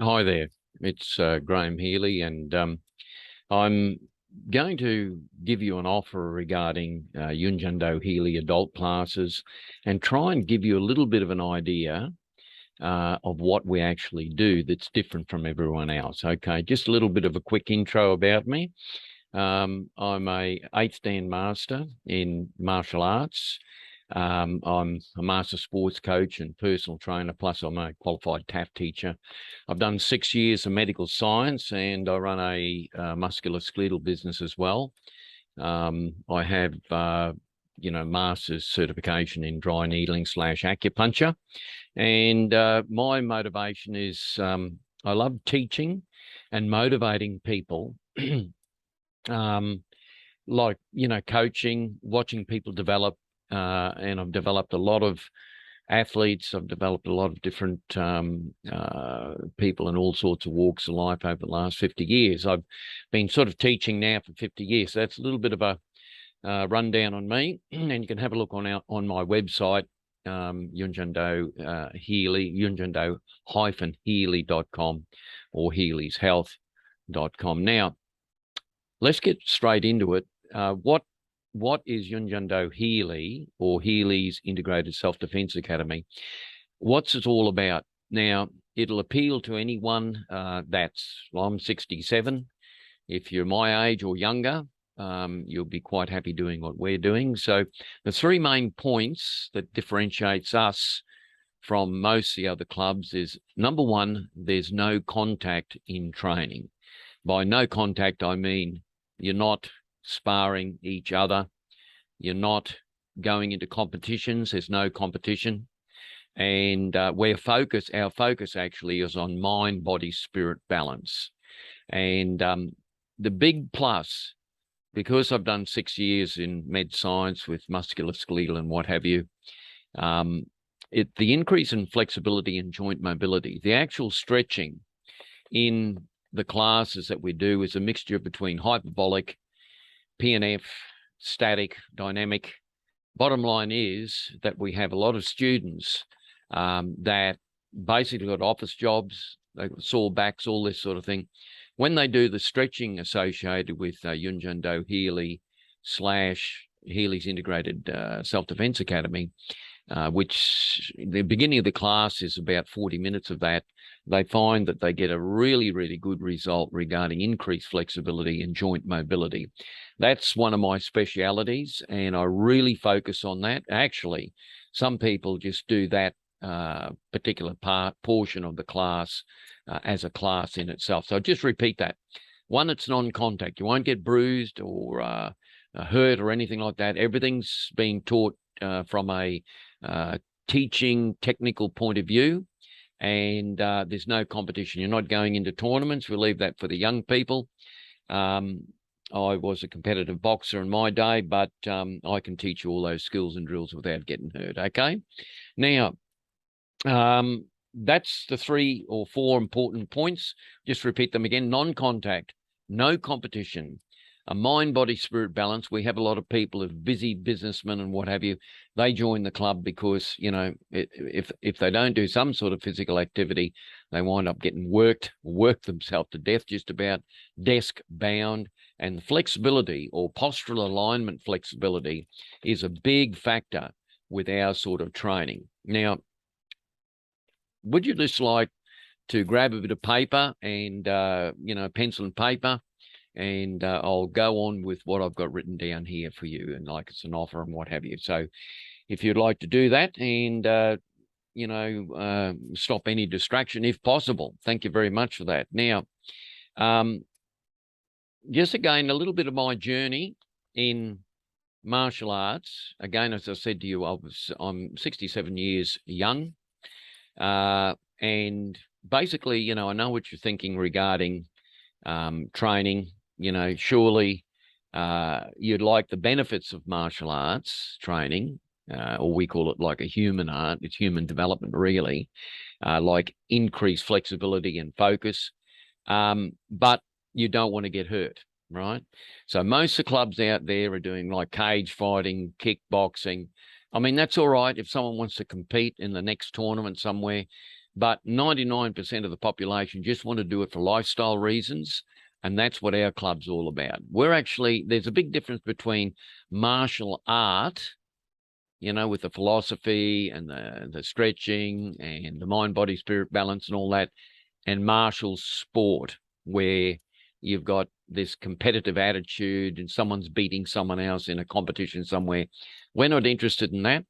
Hi there, it's Graham Healy, and I'm going to give you an offer regarding Yunjando Healy adult classes and try and give you a little bit of an idea of what we actually do that's different from everyone else. Okay, just a little bit of a quick intro about me. I'm a 8th Dan master in martial arts. I'm a master sports coach and personal trainer, plus I'm a qualified TAF teacher. I've done 6 years of medical science and I run a musculoskeletal business as well. I have, master's certification in dry needling / acupuncture. And my motivation is I love teaching and motivating people. um, coaching, watching people develop, and I've developed a lot of athletes. I've developed a lot of different people in all sorts of walks of life over the last 50 years. I've been sort of teaching now for 50 years. So that's a little bit of a rundown on me, and you can have a look on my website, Yunjando Healy, Yunjando-Healy.com or healyshealth.com. Now, let's get straight into it. What is Yunjando Healy or Healy's Integrated Self-Defense Academy? What's it all about? Now, it'll appeal to anyone I'm 67. If you're my age or younger, you'll be quite happy doing what we're doing. So the three main points that differentiates us from most of the other clubs is, number one, there's no contact in training. By no contact, I mean you're not sparring each other. You're not going into competitions. There's no competition. And our focus actually is on mind, body, spirit balance. And the big plus, because I've done 6 years in med science with musculoskeletal and what have you, the increase in flexibility and joint mobility, the actual stretching in the classes that we do is a mixture between hyperbolic, PNF, static, dynamic. Bottom line is that we have a lot of students that basically got office jobs, they've got sore backs, all this sort of thing. When they do the stretching associated with Yunjando Healy / Healy's Integrated Self-Defense Academy, which the beginning of the class is about 40 minutes of that, they find that they get a really, really good result regarding increased flexibility and joint mobility. That's one of my specialities, and I really focus on that. Actually, some people just do that particular portion of the class as a class in itself. So I'll just repeat that. One, it's non-contact. You won't get bruised or hurt or anything like that. Everything's being taught from a teaching technical point of view, and there's no competition. You're not going into tournaments. We leave that for the young people. I was a competitive boxer in my day, but I can teach you all those skills and drills without getting hurt. Okay. Now, that's the 3 or 4 important points. Just repeat them again. Non-contact, no competition, a mind, body, spirit balance. We have a lot of people of busy businessmen and what have you. They join the club because, if they don't do some sort of physical activity, they wind up getting work themselves to death, just about, desk bound. And the flexibility or postural alignment flexibility is a big factor with our sort of training. Now, would you just like to grab a bit of paper and, pencil and paper, and I'll go on with what I've got written down here for you, and like it's an offer and what have you. So if you'd like to do that and, stop any distraction if possible. Thank you very much for that. Now, just again, a little bit of my journey in martial arts. Again, as I said to you, I'm 67 years young. And basically, I know what you're thinking regarding training. Surely you'd like the benefits of martial arts training, or we call it like a human art. It's human development, really, like increased flexibility and focus. But you don't want to get hurt, right? So most of the clubs out there are doing like cage fighting, kickboxing. I mean, that's all right if someone wants to compete in the next tournament somewhere. but 99% of the population just want to do it for lifestyle reasons. And that's what our club's all about. There's a big difference between martial art, with the philosophy and the stretching and the mind, body, spirit balance and all that, and martial sport, where you've got this competitive attitude and someone's beating someone else in a competition somewhere. We're not interested in that.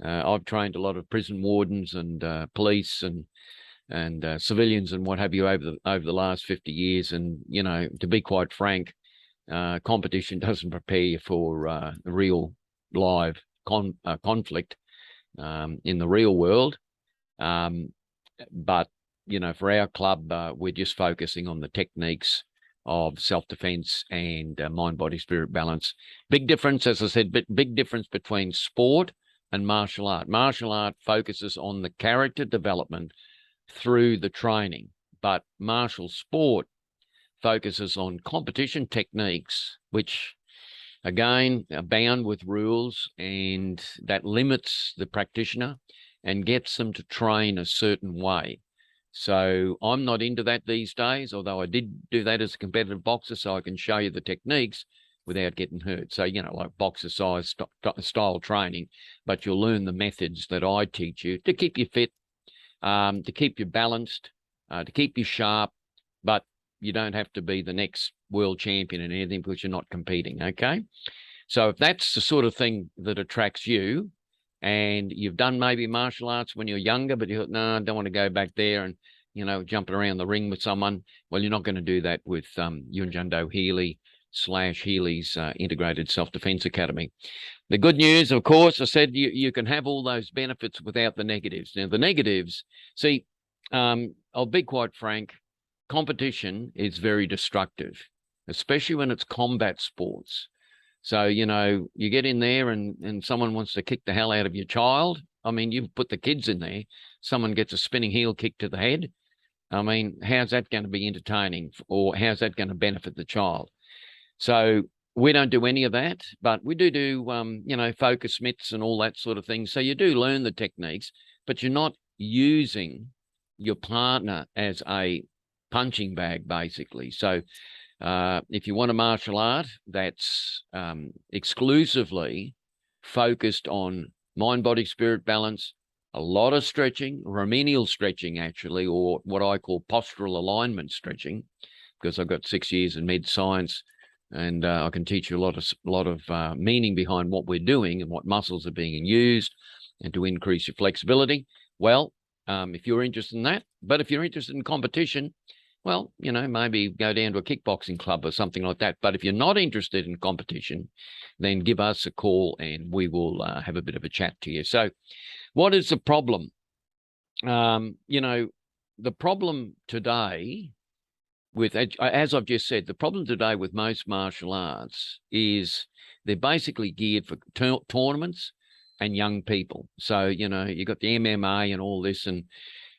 I've trained a lot of prison wardens and police and civilians and what have you over the last 50 years. And, to be quite frank, competition doesn't prepare you for real live conflict in the real world. But, for our club, we're just focusing on the techniques of self-defense and mind, body, spirit balance. Big difference, as I said, big difference between sport and martial art. Martial art focuses on the character development through the training, but martial sport focuses on competition techniques, which again are bound with rules, and that limits the practitioner and gets them to train a certain way. So I'm not into that these days, although I did do that as a competitive boxer, so I can show you the techniques without getting hurt. So, like boxer size style training, but you'll learn the methods that I teach you to keep you fit, to keep you balanced, to keep you sharp, but you don't have to be the next world champion in anything because you're not competing, okay? So if that's the sort of thing that attracts you, and you've done maybe martial arts when you're younger, but you thought, no, I don't want to go back there and, jumping around the ring with someone, well, you're not going to do that with Yun Jun Do Healy / Healy's Integrated Self-Defense Academy. The good news, of course, I said you can have all those benefits without the negatives. Now, the negatives, see, I'll be quite frank, competition is very destructive, especially when it's combat sports. So, you get in there and someone wants to kick the hell out of your child. I mean, you've put the kids in there. Someone gets a spinning heel kick to the head. I mean, how's that going to be entertaining, or how's that going to benefit the child? So we don't do any of that, but we do focus mitts and all that sort of thing. So you do learn the techniques, but you're not using your partner as a punching bag, basically. So if you want a martial art that's exclusively focused on mind, body, spirit balance, a lot of stretching, remedial stretching, actually, or what I call postural alignment stretching, because I've got 6 years in med science, and I can teach you a lot of meaning behind what we're doing and what muscles are being used, and to increase your flexibility. Well, if you're interested in that, but if you're interested in competition, well, maybe go down to a kickboxing club or something like that. But if you're not interested in competition, then give us a call and we will have a bit of a chat to you. So what is the problem? The problem today with, as I've just said, the problem today with most martial arts is they're basically geared for tournaments and young people. So, you got the MMA and all this, and,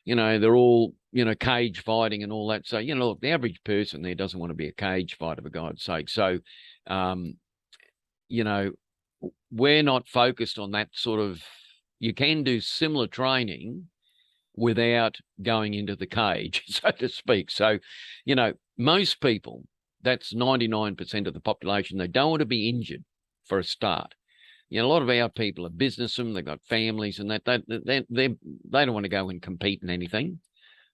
they're all, cage fighting and all that. So, look, the average person there doesn't want to be a cage fighter, for God's sake. So, we're not focused on that sort of, you can do similar training without going into the cage, so to speak. So, most people, that's 99% of the population, they don't want to be injured for a start. A lot of our people are businessmen, they've got families and that, they don't want to go and compete in anything.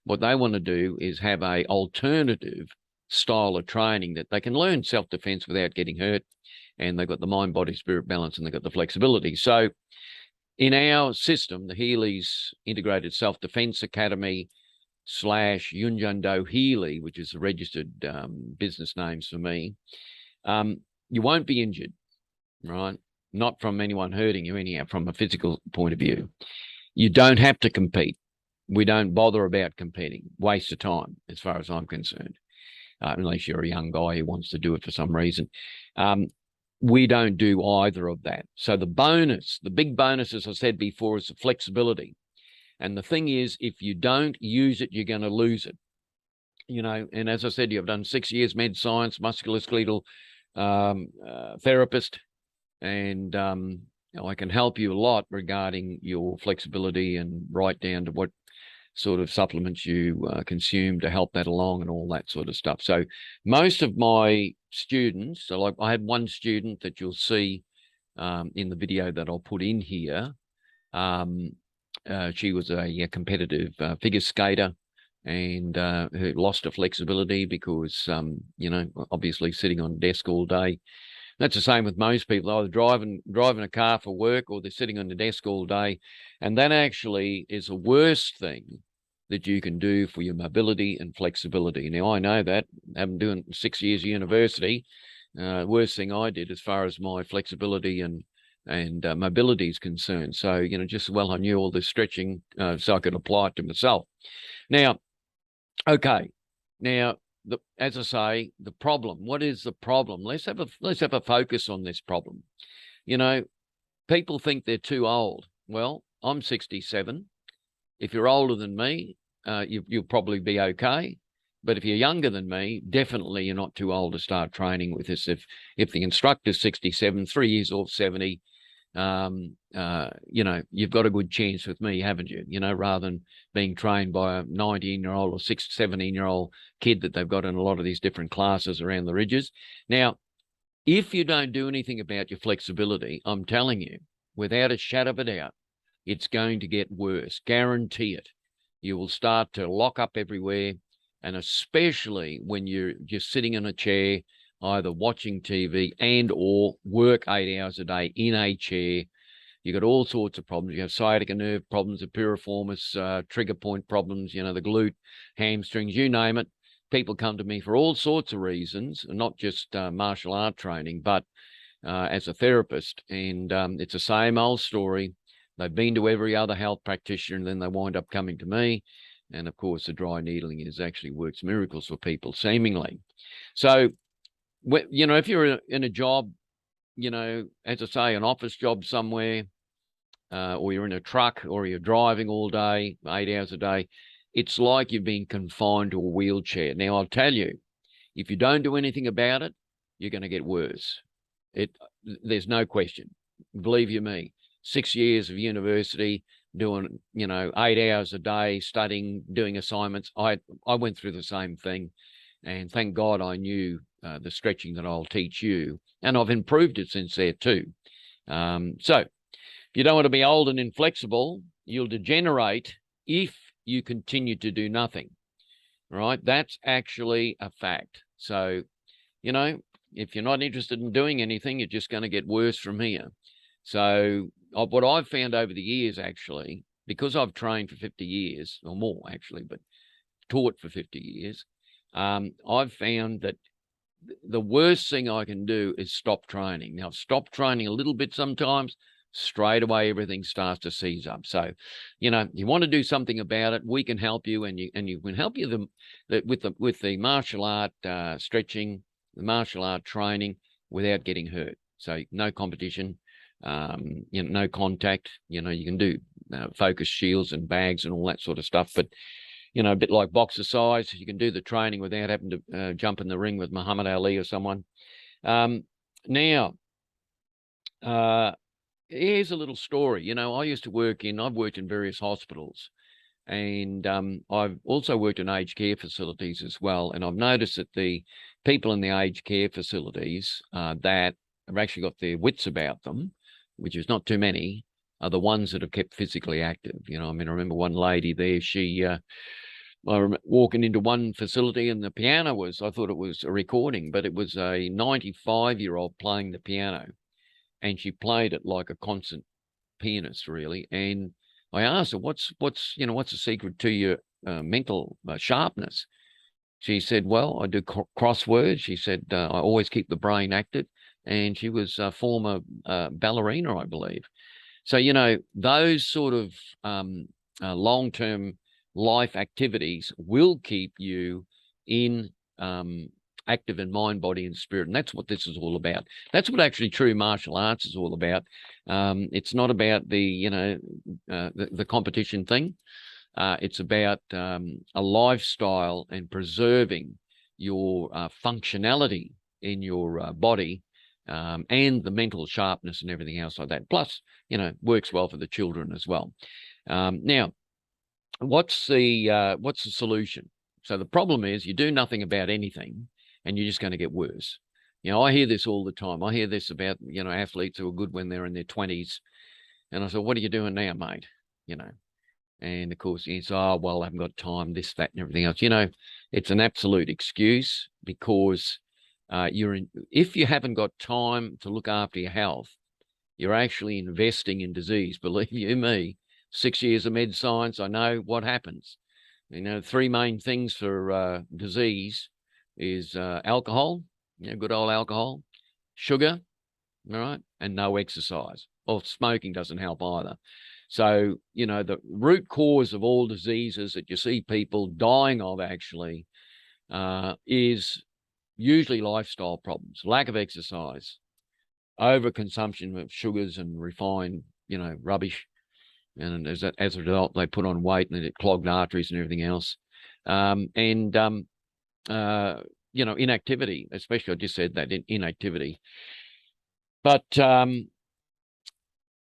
What they want to do is have a alternative style of training that they can learn self-defense without getting hurt. And they've got the mind, body, spirit balance, and they've got the flexibility. So in our system, the Healy's Integrated Self-Defense Academy / Yun Jun Do Healy, which is a registered business name for me, you won't be injured, right? Not from anyone hurting you anyhow, from a physical point of view. You don't have to compete. We don't bother about competing. Waste of time, as far as I'm concerned, unless you're a young guy who wants to do it for some reason. We don't do either of that. So the big bonus, as I said before, is the flexibility. And the thing is, if you don't use it, you're going to lose it. And as I said, you've done 6 years med science, musculoskeletal therapist, and I can help you a lot regarding your flexibility, and right down to what sort of supplements you consume to help that along and all that sort of stuff. So most of my students, so like I had one student that you'll see in the video that I'll put in here. She was a competitive figure skater, and who lost her flexibility because, obviously sitting on a desk all day. That's the same with most people, either driving a car for work or they're sitting on the desk all day. And that actually is the worst thing that you can do for your mobility and flexibility. Now, I know that, having doing 6 years of university, worst thing I did as far as my flexibility and mobility is concerned. So, just well, I knew all this stretching so I could apply it to myself. Now, okay. Now, as I say, the problem. What is the problem? Let's have a focus on this problem. People think they're too old. Well, I'm 67. If you're older than me, you'll probably be okay. But if you're younger than me, definitely you're not too old to start training with this. If the instructor's 67, 3 years off 70, you've got a good chance with me, haven't you? Rather than being trained by a 19-year-old or 17-year-old kid that they've got in a lot of these different classes around the ridges. Now, if you don't do anything about your flexibility, I'm telling you, without a shadow of a doubt, it's going to get worse. Guarantee it. You will start to lock up everywhere, and especially when you're just sitting in a chair, either watching TV and or work 8 hours a day in a chair. You've got all sorts of problems. You have sciatica nerve problems, the piriformis, trigger point problems, the glute, hamstrings, you name it. People come to me for all sorts of reasons, not just martial art training, but as a therapist. And it's the same old story. They've been to every other health practitioner, and then they wind up coming to me. And of course, the dry needling actually works miracles for people, seemingly. So, if you're in a job, as I say, an office job somewhere, or you're in a truck, or you're driving all day, 8 hours a day, it's like you've been confined to a wheelchair. Now, I'll tell you, if you don't do anything about it, you're going to get worse. There's no question. Believe you me, 6 years of university, doing, 8 hours a day, studying, doing assignments. I went through the same thing. And thank God I knew the stretching that I'll teach you. And I've improved it since there too. So if you don't want to be old and inflexible, you'll degenerate if you continue to do nothing. Right? That's actually a fact. So, if you're not interested in doing anything, you're just going to get worse from here. So what I've found over the years, actually, because I've trained for 50 years or more, actually, but taught for 50 years, I've found that the worst thing I can do is stop training. Now, I've stopped training a little bit sometimes, straight away everything starts to seize up. So, you want to do something about it, we can help you, and you can help you with the martial art stretching, the martial art training without getting hurt. So no competition, no contact. You can do focus shields and bags and all that sort of stuff, but a bit like boxercise, you can do the training without having to jump in the ring with Muhammad Ali or someone. Now, here's a little story. I've worked in various hospitals, and I've also worked in aged care facilities as well. And I've noticed that the people in the aged care facilities that have actually got their wits about them, which is not too many, are the ones that have kept physically active. I remember one lady there, I remember walking into one facility and the piano I thought it was a recording, but it was a 95-year-old playing the piano, and she played it like a concert pianist, really. And I asked her, what's the secret to your mental sharpness? She said, well, I do crosswords. She said, I always keep the brain active. And she was a former ballerina, I believe. So, those sort of long-term life activities will keep you in active in mind, body, and spirit. And that's what this is all about. That's what actually true martial arts is all about. It's not about the competition thing. It's about a lifestyle and preserving your functionality in your body, and the mental sharpness and everything else like that. Plus, works well for the children as well. Now, what's the solution? So the problem is you do nothing about anything and you're just going to get worse. You know, I hear this all the time. I hear this about, you know, athletes who are good when they're in their 20s. And I said, what are you doing now, mate? You know, and of course, he's, oh, well, I haven't got time, this, that, and everything else. You know, it's an absolute excuse because if you haven't got time to look after your health, you're actually investing in disease. Believe you me, 6 years of med science, I know what happens. You know, three main things for disease is alcohol, you know, good old alcohol, sugar, all right, and no exercise. Well, smoking doesn't help either. So, you know, the root cause of all diseases that you see people dying of actually is usually lifestyle problems, lack of exercise, overconsumption of sugars and refined, you know, rubbish. And as a result, they put on weight and it clogged arteries and everything else. You know, inactivity, especially I just said that, inactivity. But,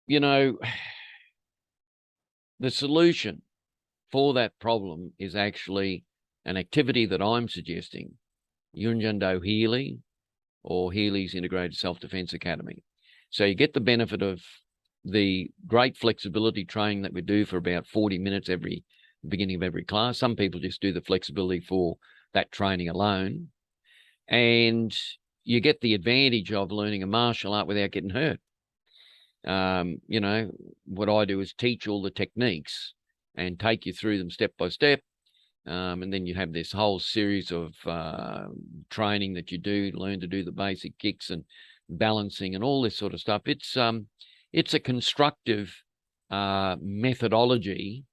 you know, the solution for that problem is actually an activity that I'm suggesting, Yunjin Do Healy or Healy's Integrated Self-Defense Academy. So you get the benefit of the great flexibility training that we do for about 40 minutes every beginning of every class. Some people just do the flexibility for that training alone. And you get the advantage of learning a martial art without getting hurt. You know, what I do is teach all the techniques and take you through them step by step. And then you have this whole series of training that you do, learn to do the basic kicks and balancing and all this sort of stuff. It's a constructive methodology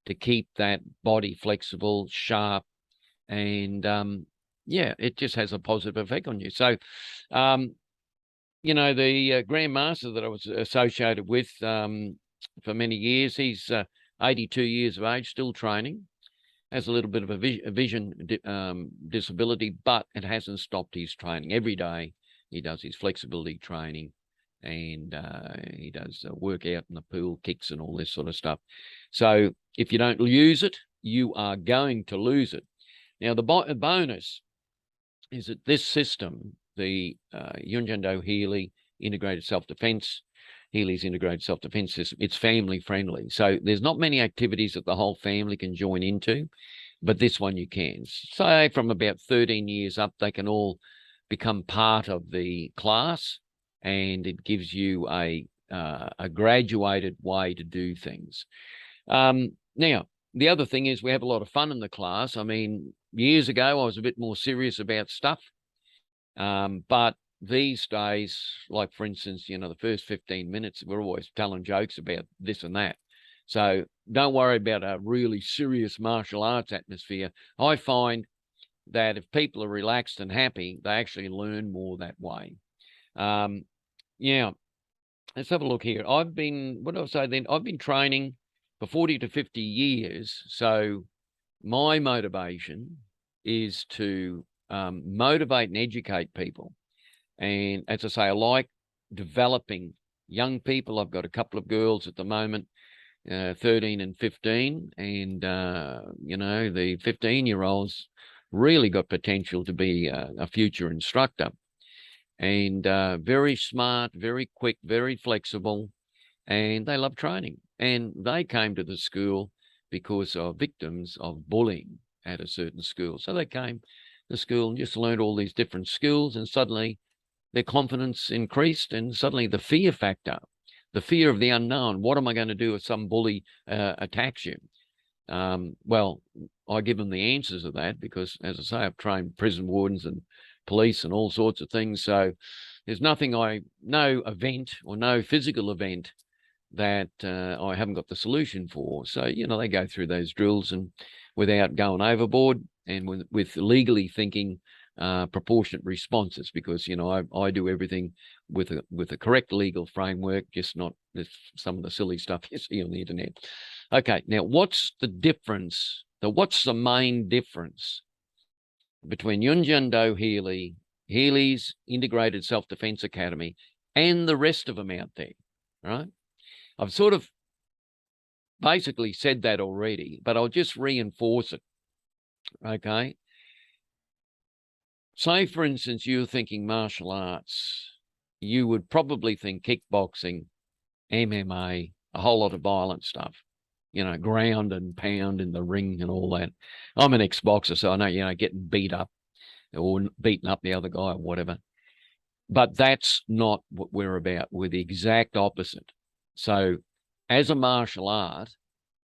to keep that body flexible, sharp, and yeah, it just has a positive effect on you. So, you know, the Grand Master that I was associated with for many years, he's 82 years of age, still training, has a little bit of a vision disability, but it hasn't stopped his training. Every day he does his flexibility training and he does work out in the pool, kicks and all this sort of stuff. So if you don't use it, you are going to lose it. Now, the bonus is that this system, the Yunjin Do Healy Integrated Self-Defense, Healy's Integrated Self-Defense System, it's family friendly. So there's not many activities that the whole family can join into, but this one you can. So from about 13 years up, they can all become part of the class, and it gives you a graduated way to do things. Now, the other thing is we have a lot of fun in the class. I mean, years ago, I was a bit more serious about stuff. But these days, like for instance, you know, the first 15 minutes, we're always telling jokes about this and that. So don't worry about a really serious martial arts atmosphere. I find that if people are relaxed and happy, they actually learn more that way. Yeah, let's have a look here. What do I say then? I've been training for 40 to 50 years. So my motivation is to motivate and educate people. And as I say, I like developing young people. I've got a couple of girls at the moment, 13 and 15. And, you know, the 15-year-olds really got potential to be a future instructor. And very smart, very quick, very flexible. And they love training. And they came to the school because of victims of bullying at a certain school. So they came to school and just learned all these different skills, and suddenly their confidence increased, and suddenly the fear factor, the fear of the unknown. What am I going to do if some bully attacks you? Well, I give them the answers to that because, as I say, I've trained prison wardens and police and all sorts of things. So there's no event or no physical event that I haven't got the solution for. So, you know, they go through those drills and without going overboard, and with legally thinking proportionate responses, because, you know, I do everything with a correct legal framework, just not some of the silly stuff you see on the internet. Okay, now what's the difference? What's the main difference between Yunjin Do Healy, Healy's Integrated Self-Defense Academy, and the rest of them out there, right? I've sort of basically said that already, but I'll just reinforce it. Okay. Say, for instance, you're thinking martial arts. You would probably think kickboxing, MMA, a whole lot of violent stuff, ground and pound in the ring and all that. I'm an ex-boxer, so I know, getting beat up or beating up the other guy or whatever. But that's not what we're about. We're the exact opposite. So as a martial art,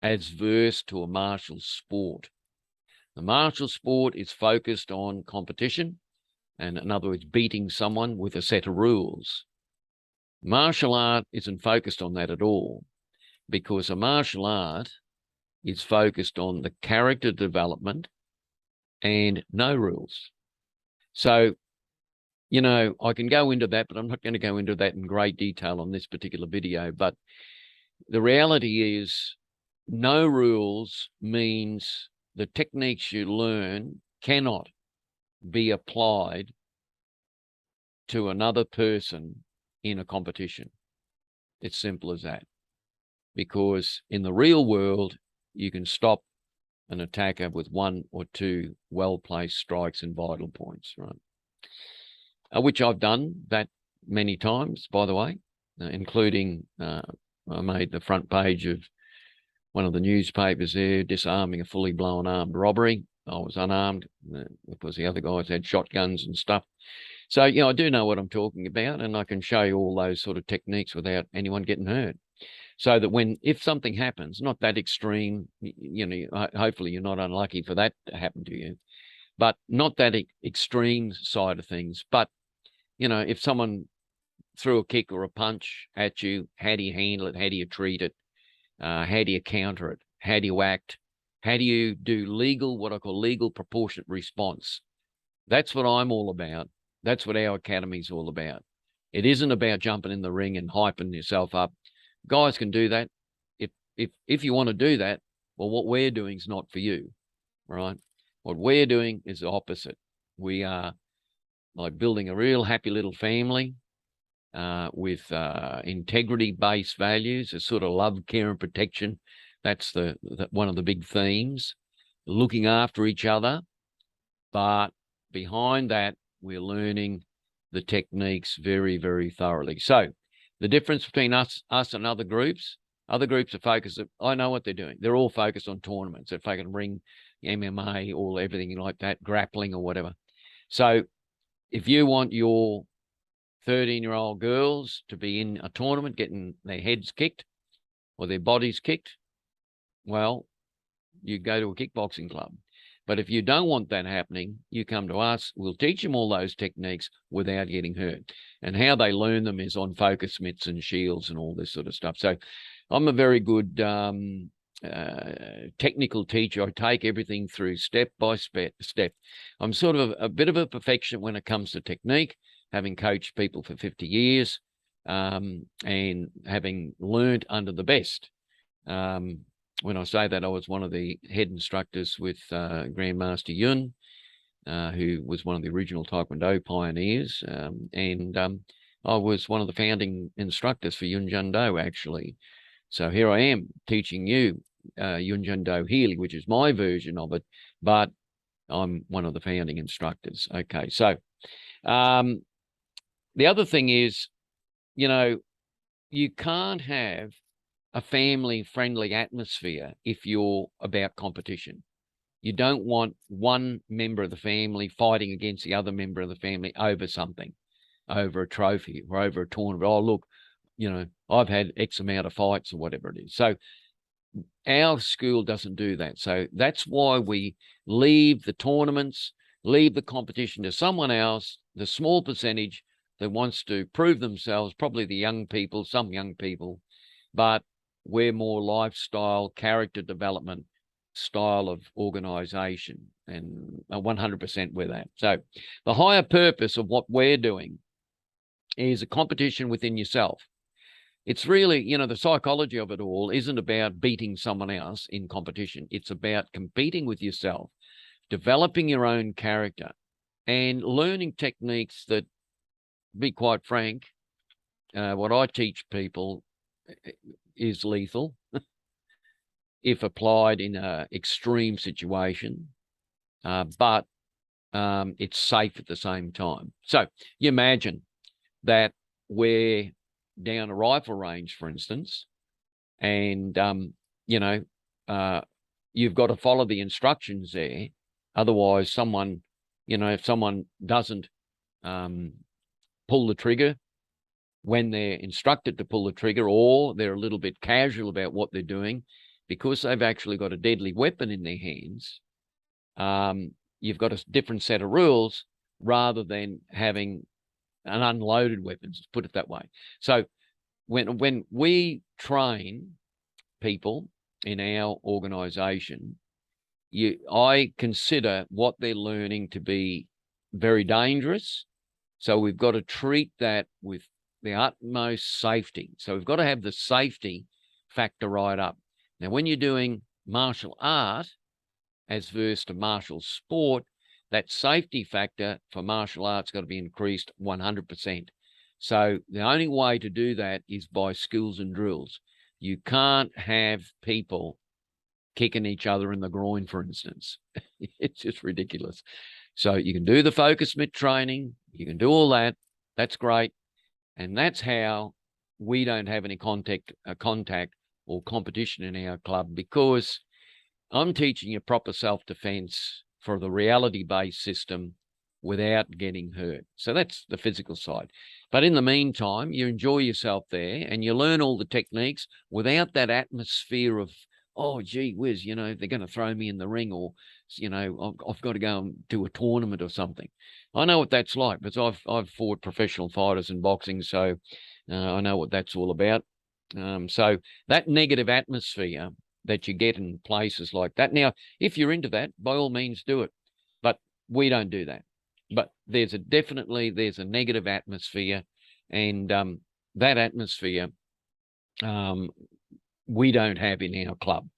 adverse to a martial sport, the martial sport is focused on competition, and in other words, beating someone with a set of rules. Martial art isn't focused on that at all, because a martial art is focused on the character development and no rules. So, I can go into that, but I'm not going to go into that in great detail on this particular video. But the reality is no rules means the techniques you learn cannot be applied to another person in a competition. It's simple as that. Because in the real world, you can stop an attacker with one or two well-placed strikes and vital points, right? Which I've done that many times, by the way, including I made the front page of one of the newspapers there, disarming a fully blown armed robbery. I was unarmed because the other guys had shotguns and stuff. So, I do know what I'm talking about, and I can show you all those sort of techniques without anyone getting hurt. So that if something happens, not that extreme, hopefully you're not unlucky for that to happen to you, but not that extreme side of things. But, if someone threw a kick or a punch at you, how do you handle it? How do you treat it? How do you counter it? How do you act? How do you do what I call legal proportionate response? That's what I'm all about. That's what our academy's all about. It isn't about jumping in the ring and hyping yourself up. Guys can do that. If you want to do that, well, what we're doing is not for you, right? What we're doing is the opposite. We are like building a real happy little family with integrity-based values, a sort of love, care, and protection. That's one of the big themes. Looking after each other, but behind that, we're learning the techniques very, very thoroughly. So the difference between us and other groups are focused. I know what they're doing. They're all focused on tournaments. If they can ring MMA, all everything like that, grappling or whatever. So if you want your 13-year-old girls to be in a tournament getting their heads kicked or their bodies kicked, well, you go to a kickboxing club. But if you don't want that happening, you come to us. We'll teach them all those techniques without getting hurt. And how they learn them is on focus mitts and shields and all this sort of stuff. So I'm a very good technical teacher. I take everything through step by step. I'm sort of a bit of a perfectionist when it comes to technique, having coached people for 50 years and having learned under the best. When I say that, I was one of the head instructors with Grandmaster Yun, who was one of the original Taekwondo pioneers. And I was one of the founding instructors for Yun Jun Do, actually. So here I am teaching you Yun Jun Do Healy, which is my version of it, but I'm one of the founding instructors. Okay, so the other thing is, you can't have a family-friendly atmosphere if you're about competition. You don't want one member of the family fighting against the other member of the family over something, over a trophy or over a tournament. Oh, look, I've had X amount of fights or whatever it is. So our school doesn't do that. So that's why we leave the tournaments, leave the competition to someone else, the small percentage that wants to prove themselves, probably the young people, some young people, but we're more lifestyle, character development style of organization, and 100% with that. So the higher purpose of what we're doing is a competition within yourself. It's really, the psychology of it all isn't about beating someone else in competition. It's about competing with yourself, developing your own character, and learning techniques that, to be quite frank, what I teach people is lethal. if applied in an extreme situation, but it's safe at the same time. So you imagine that we're down a rifle range, for instance, and, you've got to follow the instructions there. Otherwise, someone, if someone doesn't pull the trigger when they're instructed to pull the trigger, or they're a little bit casual about what they're doing because they've actually got a deadly weapon in their hands, you've got a different set of rules rather than having an unloaded weapon, let's put it that way. So when we train people in our organization, I consider what they're learning to be very dangerous. So we've got to treat that with the utmost safety. So we've got to have the safety factor right up. Now, when you're doing martial art as versus to martial sport, that safety factor for martial arts got to be increased 100%. So the only way to do that is by skills and drills. You can't have people kicking each other in the groin, for instance. It's just ridiculous. So you can do the focus mitt training. You can do all that. That's great. And that's how we don't have any contact or competition in our club, because I'm teaching you proper self-defense for the reality-based system without getting hurt. So that's the physical side. But in the meantime, you enjoy yourself there and you learn all the techniques without that atmosphere of, oh, gee whiz, they're going to throw me in the ring, or, I've got to go and do a tournament or something. I know what that's like, because I've fought professional fighters in boxing, so I know what that's all about. So that negative atmosphere that you get in places like that. Now, if you're into that, by all means do it. But we don't do that. But there's a negative atmosphere, and that atmosphere we don't have in our club.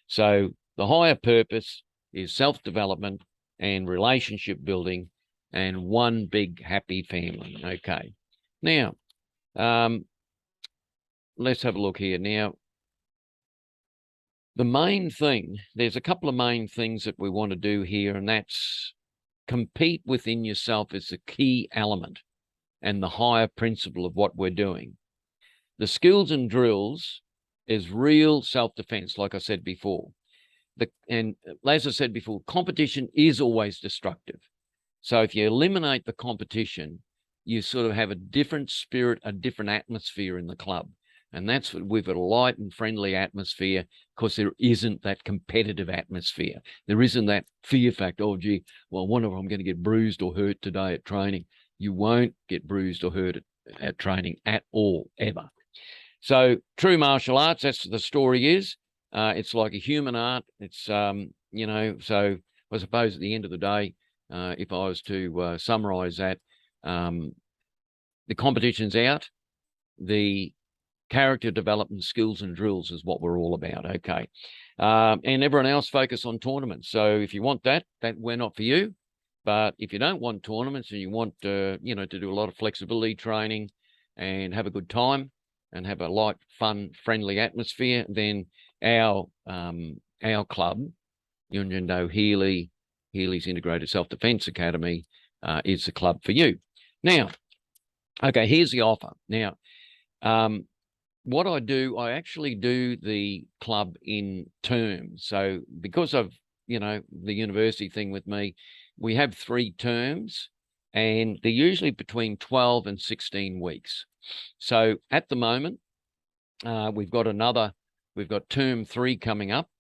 So the higher purpose is self-development and relationship building and one big happy family. Okay. Now, let's have a look here. Now, the main thing, there's a couple of main things that we want to do here, and that's compete within yourself is the key element and the higher principle of what we're doing. The skills and drills is real self-defense, like I said before. And as I said before, competition is always destructive. So if you eliminate the competition, you sort of have a different spirit, a different atmosphere in the club. And that's what we've got, a light and friendly atmosphere, because there isn't that competitive atmosphere. There isn't that fear factor. Oh, gee, well, I wonder if I'm going to get bruised or hurt today at training. You won't get bruised or hurt at training at all, ever. So true martial arts, that's what the story is. It's like a human art. It's, so I suppose at the end of the day, if I was to summarize that, the competition's out. The character development, skills and drills is what we're all about. Okay. And everyone else focus on tournaments. So if you want that we're not for you. But if you don't want tournaments and you want, to do a lot of flexibility training and have a good time and have a light, fun, friendly atmosphere, then our club, Yun Jin Do Healy's Integrated Self-Defense Academy, is the club for you. Now, okay, here's the offer. Now, what I do, I actually do the club in terms. So because of, the university thing with me, we have 3 terms, and they're usually between 12 and 16 weeks. So at the moment, we've got term 3 coming up,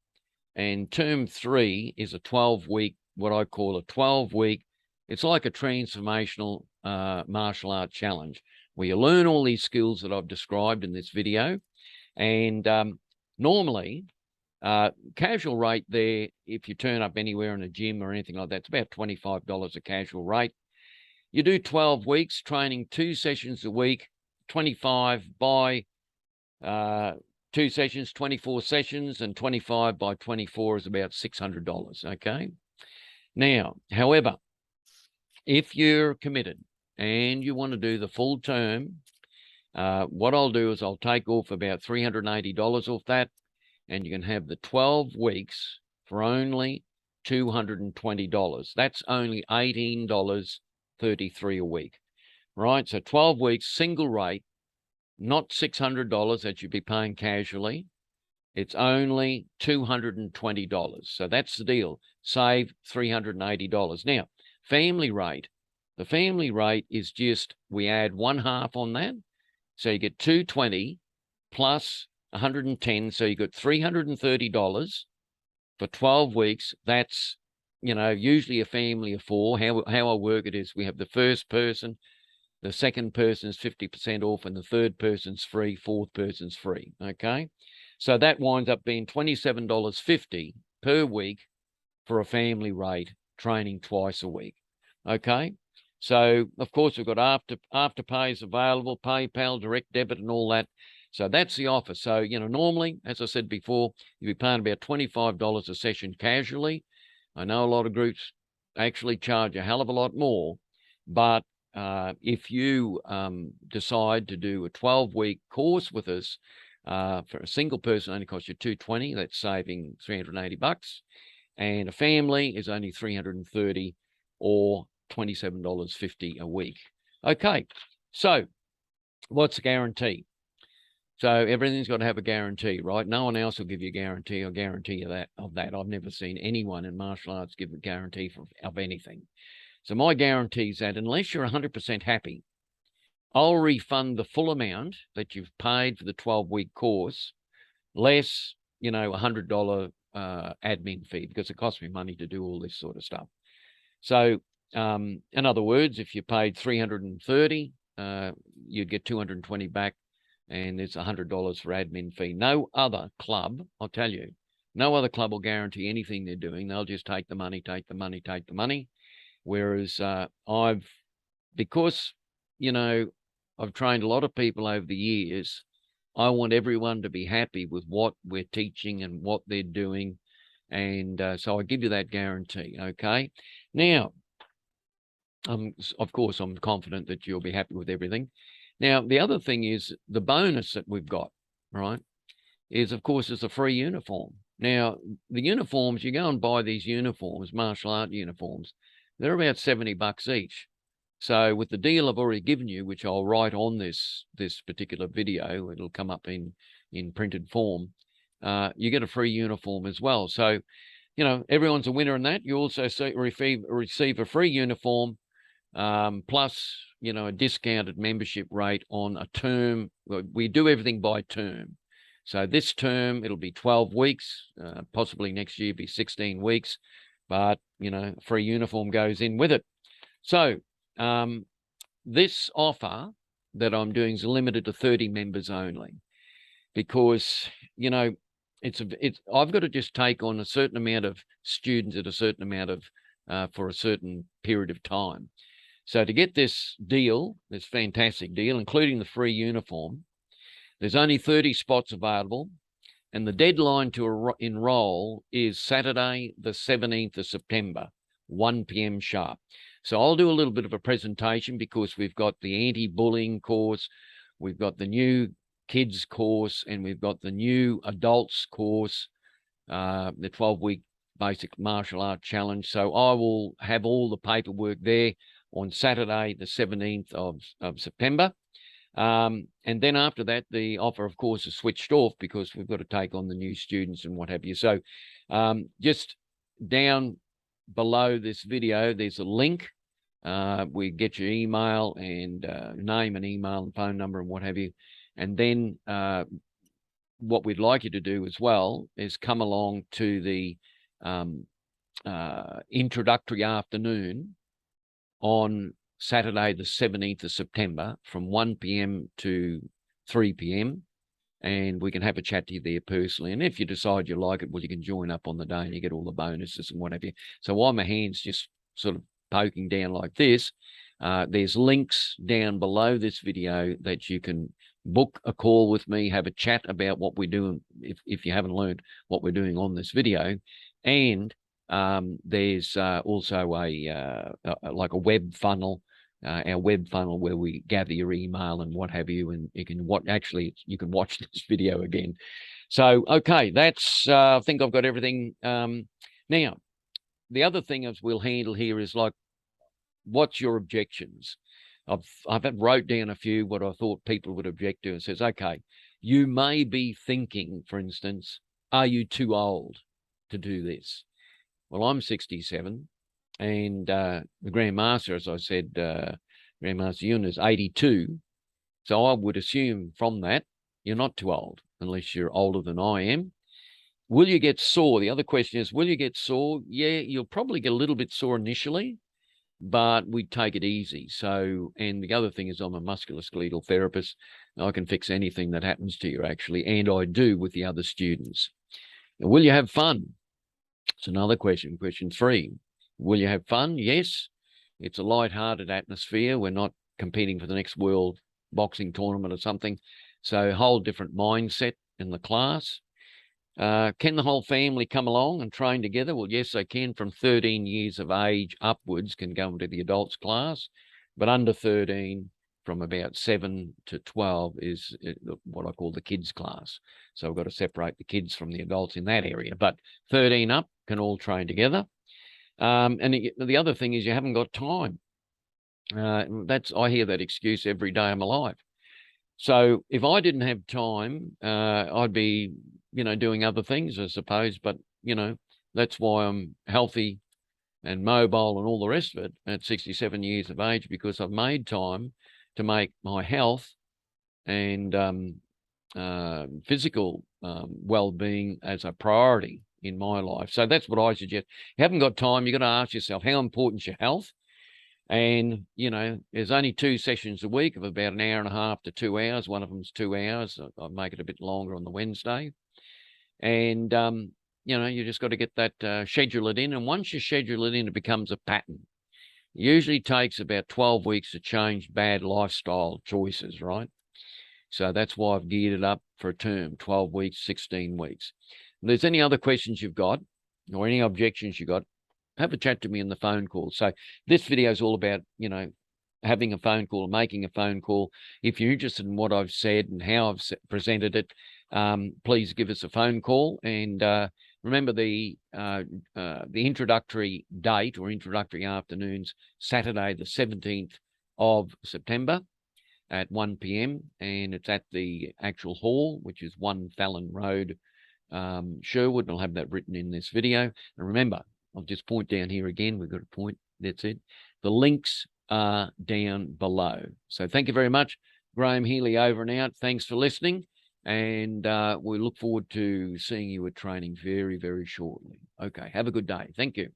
and term 3 is a 12-week, what I call a 12-week. It's like a transformational martial art challenge, where you learn all these skills that I've described in this video. And normally, casual rate there, if you turn up anywhere in a gym or anything like that, it's about $25 a casual rate. You do 12 weeks, training 2 sessions a week, 25 by 2 sessions, 24 sessions, and 25 by 24 is about $600, okay? Now, however, if you're committed and you want to do the full term, what I'll do is I'll take off about $380 off that, and you can have the 12 weeks for only $220. That's only $18.33 a week, right? So 12 weeks, single rate, not $600 that you'd be paying casually. It's only $220. So that's the deal. Save $380. Now, family rate. The family rate is just, we add 1/2 on that. So you get $220 plus 110. So you got $330 for 12 weeks. That's, usually a family of 4. How I work it is we have the first person, the second person is 50% off, and the third person's free, fourth person's free, okay? So that winds up being $27.50 per week for a family rate, training twice a week, okay? So, of course, we've got afterpays available, PayPal, direct debit, and all that. So that's the offer. So, normally, as I said before, you'd be paying about $25 a session casually. I know a lot of groups actually charge a hell of a lot more, but if you decide to do a 12-week course with us, for a single person only costs you $220. That's saving $380. And a family is only $330 or $27.50 a week. Okay, so what's the guarantee? So everything's got to have a guarantee, right? No one else will give you a guarantee or guarantee of that. I've never seen anyone in martial arts give a guarantee of anything. So my guarantee is that unless you're 100% happy, I'll refund the full amount that you've paid for the 12-week course, less, $100 admin fee, because it costs me money to do all this sort of stuff. So in other words, if you paid $330, you'd get $220 back, and there's $100 for admin fee. No other club, I'll tell you, no other club will guarantee anything they're doing. They'll just take the money, take the money, take the money. Whereas because, I've trained a lot of people over the years, I want everyone to be happy with what we're teaching and what they're doing. And so I give you that guarantee, okay? Now, of course, I'm confident that you'll be happy with everything. Now, the other thing is the bonus that we've got, right, is, of course, it's a free uniform. Now, the uniforms, you go and buy these uniforms, martial art uniforms, they're about $70 each. So with the deal I've already given you, which I'll write on this particular video, it'll come up in printed form, you get a free uniform as well. So, everyone's a winner in that. You also receive a free uniform, plus, a discounted membership rate on a term. We do everything by term. So this term, it'll be 12 weeks, possibly next year be 16 weeks, but, a free uniform goes in with it. So this offer that I'm doing is limited to 30 members only, because, I've got to just take on a certain amount of students at a certain amount of, for a certain period of time. So to get this deal, this fantastic deal, including the free uniform, there's only 30 spots available, and the deadline to enroll is Saturday, the 17th of September, 1 p.m. sharp. So I'll do a little bit of a presentation, because we've got the anti-bullying course, we've got the new kids course, and we've got the new adults course, the 12-week basic martial art challenge. So I will have all the paperwork there on Saturday, the 17th of September. And then after that, the offer, of course, is switched off, because we've got to take on the new students and what have you. So just down below this video, there's a link. We get your email and name and email and phone number and what have you. And then what we'd like you to do as well is come along to the introductory afternoon on Saturday, the 17th of September, from 1 p.m. to 3 p.m. And we can have a chat to you there personally. And if you decide you like it, well, you can join up on the day and you get all the bonuses and what have you. So while my hand's just sort of poking down like this, there's links down below this video that you can book a call with me, have a chat about what we're doing, if you haven't learned what we're doing on this video. And there's also like a web funnel, our web funnel, where we gather your email and what have you, and you can watch this video again. So, okay, that's, I think I've got everything. Now, the other thing as we'll handle here is like, what's your objections? I've wrote down a few what I thought people would object to. It says, okay, you may be thinking, for instance, are you too old to do this? Well, I'm 67, and the Grand Master, as I said, Grand Master Yun is 82. So I would assume from that, you're not too old, unless you're older than I am. Will you get sore? The other question is, will you get sore? Yeah, you'll probably get a little bit sore initially, but we take it easy. So, and the other thing is I'm a musculoskeletal therapist. I can fix anything that happens to you, actually, and I do with the other students. Now, will you have fun? It's another question. Question 3. Will you have fun? Yes. It's a light-hearted atmosphere. We're not competing for the next world boxing tournament or something. So a whole different mindset in the class. Can the whole family come along and train together? Well, yes, they can. From 13 years of age upwards can go into the adults class, but under 13, from about 7 to 12 is what I call the kids class. So we've got to separate the kids from the adults in that area. But 13 up can all train together. And the other thing is you haven't got time. I hear that excuse every day of my life. So if I didn't have time, I'd be, doing other things, I suppose. But, that's why I'm healthy and mobile and all the rest of it at 67 years of age, because I've made time to make my health and physical well-being as a priority in my life. So that's what I suggest. If you haven't got time, you've got to ask yourself, how important is your health? And, there's only 2 sessions a week of about an hour and a half to 2 hours. One of them's 2 hours. I'll make it a bit longer on the Wednesday. And, you just got to get that, schedule it in. And once you schedule it in, it becomes a pattern. It usually takes about 12 weeks to change bad lifestyle choices, right? So that's why I've geared it up for a term, 12 weeks, 16 weeks. If there's any other questions you've got or any objections you've got, have a chat to me in the phone call. So this video is all about, having a phone call, making a phone call. If you're interested in what I've said and how I've presented it, please give us a phone call. And remember the introductory date or introductory afternoons, Saturday, the 17th of September at 1 p.m. And it's at the actual hall, which is 1 Fallon Road, Sherwood. And I'll have that written in this video. And remember, I'll just point down here again. We've got a point. That's it. The links are down below. So thank you very much. Graham Healy over and out. Thanks for listening. And we look forward to seeing you at training very, very shortly. Okay. Have a good day. Thank you.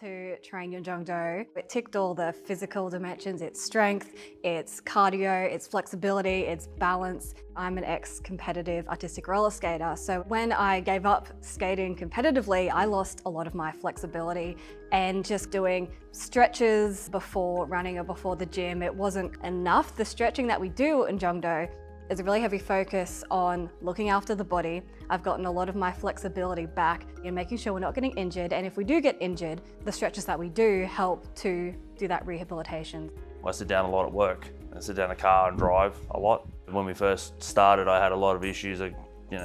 To train Yun Jung Do. It ticked all the physical dimensions. It's strength, it's cardio, it's flexibility, it's balance. I'm an ex-competitive artistic roller skater. So when I gave up skating competitively, I lost a lot of my flexibility, and just doing stretches before running or before the gym, it wasn't enough. The stretching that we do in Jung Do is a really heavy focus on looking after the body. I've gotten a lot of my flexibility back in making sure we're not getting injured. And if we do get injured, the stretches that we do help to do that rehabilitation. I sit down a lot at work. I sit down in a car and drive a lot. When we first started, I had a lot of issues,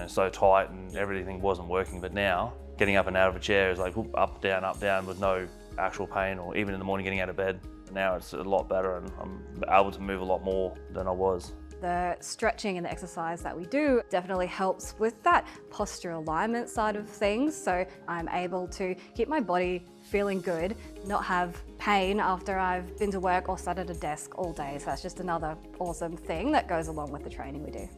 so tight and everything wasn't working. But now, getting up and out of a chair is like up, down with no actual pain, or even in the morning getting out of bed. Now it's a lot better and I'm able to move a lot more than I was. The stretching and the exercise that we do definitely helps with that posture alignment side of things. So I'm able to keep my body feeling good, not have pain after I've been to work or sat at a desk all day. So that's just another awesome thing that goes along with the training we do.